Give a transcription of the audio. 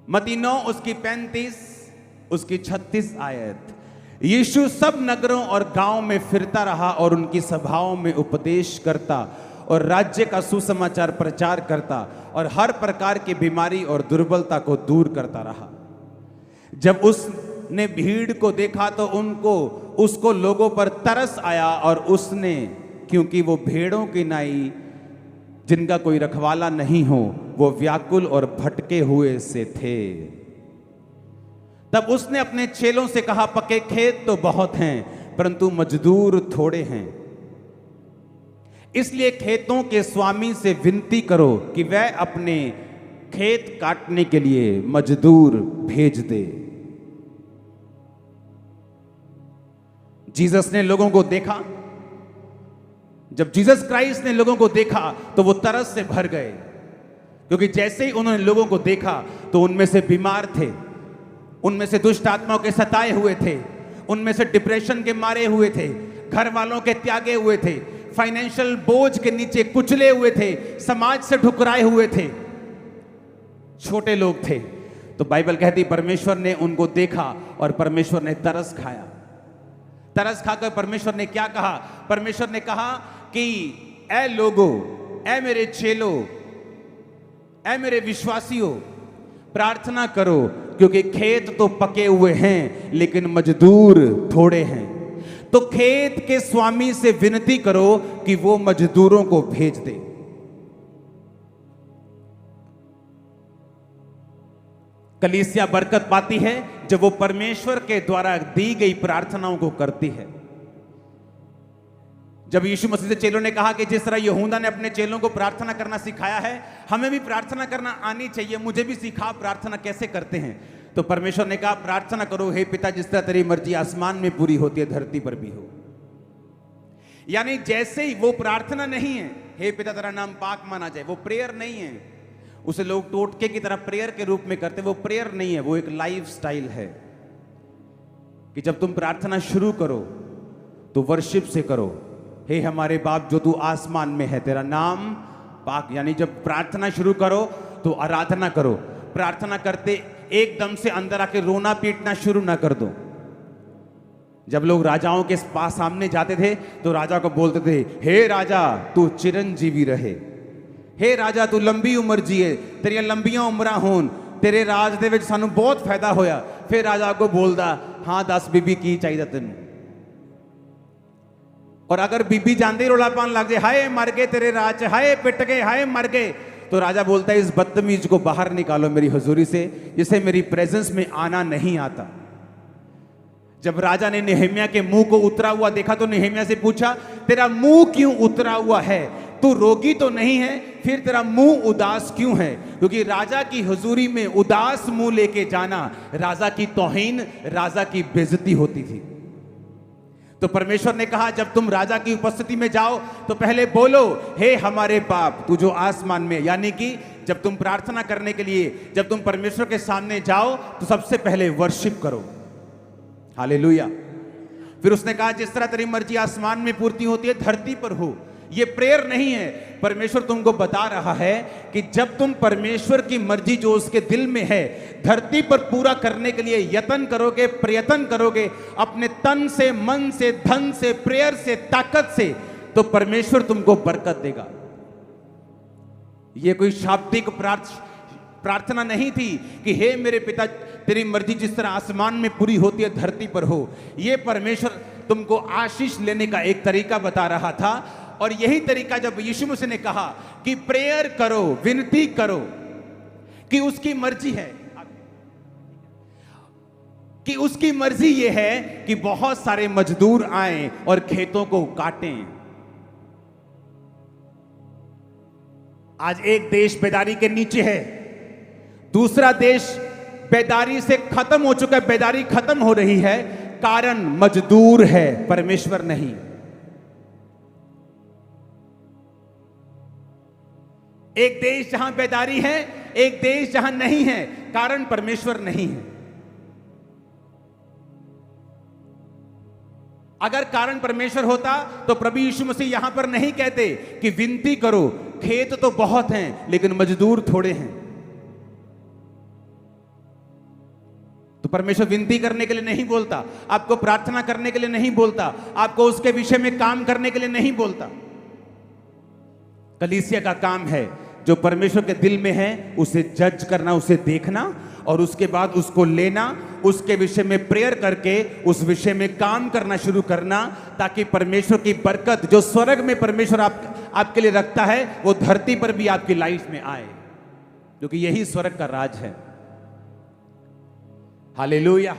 मत्ती 9 उसकी 35 उसकी 36 आयत। यीशु सब नगरों और गांव में फिरता रहा और उनकी सभाओं में उपदेश करता और राज्य का सुसमाचार प्रचार करता और हर प्रकार की बीमारी और दुर्बलता को दूर करता रहा। जब उसने भीड़ को देखा तो उसको लोगों पर तरस आया और उसने, क्योंकि वो भेड़ों की नाई जिनका कोई रखवाला नहीं हो, वो व्याकुल और भटके हुए से थे। तब उसने अपने चेलों से कहा, पके खेत तो बहुत हैं परंतु मजदूर थोड़े हैं, इसलिए खेतों के स्वामी से विनती करो कि वह अपने खेत काटने के लिए मजदूर भेज दे। जीसस ने लोगों को देखा, जब जीसस क्राइस्ट ने लोगों को देखा तो वो तरस से भर गए, क्योंकि जैसे ही उन्होंने लोगों को देखा तो उनमें से बीमार थे, उनमें से दुष्ट आत्माओं के सताए हुए थे, उनमें से डिप्रेशन के मारे हुए थे, घर वालों के त्यागे हुए थे, फाइनेंशियल बोझ के नीचे कुचले हुए थे, समाज से ठुकराए हुए थे, छोटे लोग थे। तो बाइबल कहती परमेश्वर ने उनको देखा और परमेश्वर ने तरस खाया। तरस खाकर परमेश्वर ने क्या कहा? परमेश्वर ने कहा कि ऐ लोगों, ऐ मेरे चेलों, ऐ मेरे विश्वासियों, प्रार्थना करो, क्योंकि खेत तो पके हुए हैं लेकिन मजदूर थोड़े हैं। तो खेत के स्वामी से विनती करो कि वो मजदूरों को भेज दे। कलीसिया बरकत पाती है जब वो परमेश्वर के द्वारा दी गई प्रार्थनाओं को करती है। जब यीशु मसीह से चेलों ने कहा कि जिस तरह यहूदा ने अपने चेलों को प्रार्थना करना सिखाया है, हमें भी प्रार्थना करना आनी चाहिए, मुझे भी सिखा प्रार्थना कैसे करते हैं। तो परमेश्वर ने कहा प्रार्थना करो, हे पिता जिस तरह तेरी मर्जी आसमान में पूरी होती है धरती पर भी हो। यानी जैसे ही वो प्रार्थना नहीं है, हे पिता तेरा नाम पाक माना जाए, वो प्रेयर नहीं है। उसे लोग टोटके की तरह प्रेयर के रूप में करते, वो प्रेयर नहीं है, वो एक लाइफ स्टाइल है कि जब तुम प्रार्थना शुरू करो तो वर्शिप से करो, हे हमारे बाप जो तू आसमान में है तेरा नाम पाक। यानी जब प्रार्थना शुरू करो तो आराधना करो। प्रार्थना करते एकदम से अंदर आके रोना पीटना शुरू ना कर दो। जब लोग राजाओं के पास सामने जाते थे तो राजा को बोलते थे, हे राजा तू चिरंजीवी रहे, हे राजा तू लंबी उम्र जिए, तेरिया लंबियां उम्रां होन, तेरे राज दे विच सानू बहुत फायदा होया। फिर राजा को बोलदा, हाँ दस बीबी की चाहिए तेन। और अगर बीबी जानते ही रोला पान लग जाए, हाय मर गए तेरे राज, हाय पिट गए, हाय मर गए, तो राजा बोलता है इस बदतमीज को बाहर निकालो मेरी हजूरी से, जिसे मेरी प्रेजेंस में आना नहीं आता। जब राजा ने नेहम्याह के मुंह को उतरा हुआ देखा तो नेहम्याह से पूछा, तेरा मुंह क्यों उतरा हुआ है? तू रोगी तो नहीं है, फिर तेरा मुंह उदास क्यों है? क्योंकि राजा की हुजूरी में उदास मुंह लेके जाना राजा की तौहीन, राजा की बेइज्जती होती थी। तो परमेश्वर ने कहा जब तुम राजा की उपस्थिति में जाओ तो पहले बोलो, हे हमारे बाप तू जो आसमान में। यानी कि जब तुम प्रार्थना करने के लिए, जब तुम परमेश्वर के सामने जाओ तो सबसे पहले वर्शिप करो। हालेलुया। फिर उसने कहा जिस तरह तेरी मर्जी आसमान में पूर्ति होती है धरती पर हो। ये प्रेयर नहीं है, परमेश्वर तुमको बता रहा है कि जब तुम परमेश्वर की मर्जी जो उसके दिल में है धरती पर पूरा करने के लिए यत्न करोगे, प्रयत्न करोगे अपने तन से, मन से, धन से, प्रेयर से, ताकत से, तो परमेश्वर तुमको बरकत देगा। ये कोई शाब्दिक प्रार्थना नहीं थी कि हे मेरे पिता तेरी मर्जी जिस तरह आसमान में पूरी होती है धरती पर हो। ये परमेश्वर तुमको आशीष लेने का एक तरीका बता रहा था। और यही तरीका जब यीशु मसीह ने कहा कि प्रेयर करो, विनती करो कि उसकी मर्जी है, कि उसकी मर्जी ये है कि बहुत सारे मजदूर आएं और खेतों को काटें। आज एक देश बेदारी के नीचे है, दूसरा देश बेदारी से खत्म हो चुका है, बेदारी खत्म हो रही है, कारण मजदूर है, परमेश्वर नहीं। एक देश जहां बेदारी है, एक देश जहां नहीं है, कारण परमेश्वर नहीं है। अगर कारण परमेश्वर होता तो प्रभु यीशु मसीह यहां पर नहीं कहते कि विनती करो, खेत तो बहुत हैं लेकिन मजदूर थोड़े हैं। परमेश्वर विनती करने के लिए नहीं बोलता, आपको प्रार्थना करने के लिए नहीं बोलता, आपको उसके विषय में काम करने के लिए नहीं बोलता। कलीसिया का काम है जो परमेश्वर के दिल में है उसे जज करना, उसे देखना और उसके बाद उसको लेना, उसके विषय में प्रेयर करके उस विषय में काम करना शुरू करना, ताकि परमेश्वर की बरकत जो स्वर्ग में परमेश्वर आपके लिए रखता है वो धरती पर भी आपकी लाइफ में आए, क्योंकि यही स्वर्ग का राज है। हालेलुया।